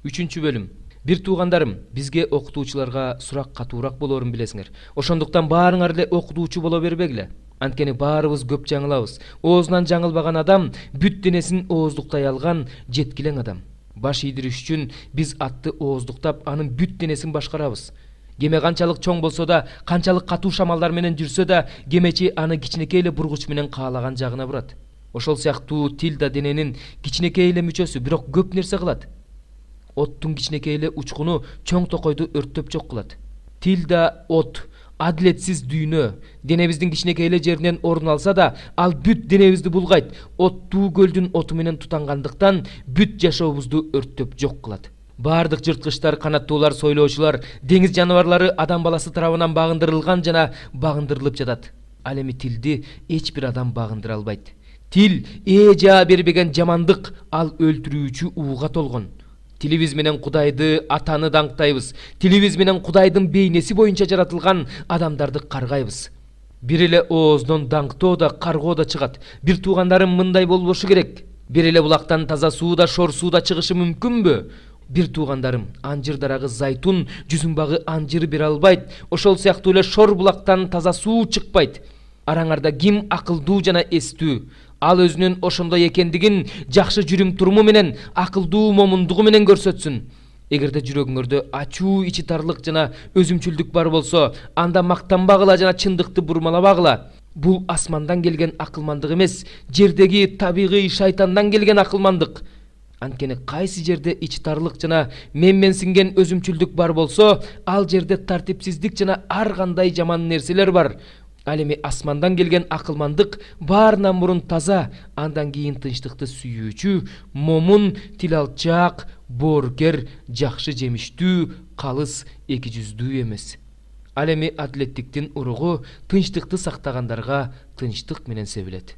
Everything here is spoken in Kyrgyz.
Үчүнчү бөлүм. Бир туугандарым, бизге окутуучуларга сурак катуураак болоорун билесиңер. Ошондуктан баарыңар эле окутуучу боло бербегиле. Анткени баарыбыз көп жаңылабыз. Оозунан жаңылбаган адам бүт денесин ооздуктай алган жеткилең адам. Баш ийдириш үчүн биз атты ооздуктап, анын бүт денесин башкарабыз. Кеме канчалык чоң болсо да, канчалык катуу шамалдар менен жүрсө да, кемечи аны кичинекей эле бургуч менен каалаган жагына бурат. Ошол сыяктуу тил да дененин кичинекей эле мүчөсү, бирок көп нерсе кылат. Оттун кичинекей эле учкуну чоң токойду өрттөп жок кылат. Тил да от, адилетсиз дүйнө, денебиздин кичинекей эле жеринен орун алса да, ал бүт денебизди булгайт. Оттуу көлдүн оту менен тутангандыктан бүт жашообузду өрттөп жок кылат. Бардык жырткычтар, канаттуулар, сойлоочулар, деңиз жаныбарлары адам баласы тарабынан багындырылган жана багындырылып жатат. Ал эми тилди эч бир адам багындыра албайт. Тил жаа бербеген жамандык, ал өлтүрүүчү ууга толгон. Тилибиз менен Кудайды, Атаны даңктайбыз. Тилибиз менен Кудайдын бейнеси боюнча жаратылган адамдарды каргайбыз. Бир эле ооздон даңктоо да, каргоо да чыгат. Бир туугандарым, мындай болбошу керек. Бир эле булактан таза суу да, шор суу да чыгышы мүмкүнбү? Бир туугандарым, анжыр дарагы зайтун, жүзүмбагы анжыр бере албайт. Ошол сыяктуу эле шор булактан таза суу чыкпайт. Араңарда ким акылдуу жана эстүү? Ал өзүнүн ошондой экендигин жакшы жүрүм туруму менен, акылдуу момундугу менен көрсөтсүн. Эгерде жүрөгүңөрдө ачуу, ичи тарлык жана өзүмчүлдүк бар болсо, анда мактанбагыла жана чындыкты бурмалабагыла. Бул асмандан келген акылмандык эмес, жердеги табигый шайтандан келген акылмандык. Анткени кайсы жерде ичи тарлык жана менменсинген өзүмчүлдүк бар болсо, ал жерде тартипсиздик жана ар кандай жаман нерселер бар. Ал эми асмандан келген акылмандык баарынан мурун таза, андан кийин тынчтыкты сүйүүчү, момун, тил алчаак, боорукер, жакшы жемиштүү, калыс, эки жүздүү эмес. Ал эми адилеттиктин уругу тынчтыкты сактагандарга тынчтык менен себилет.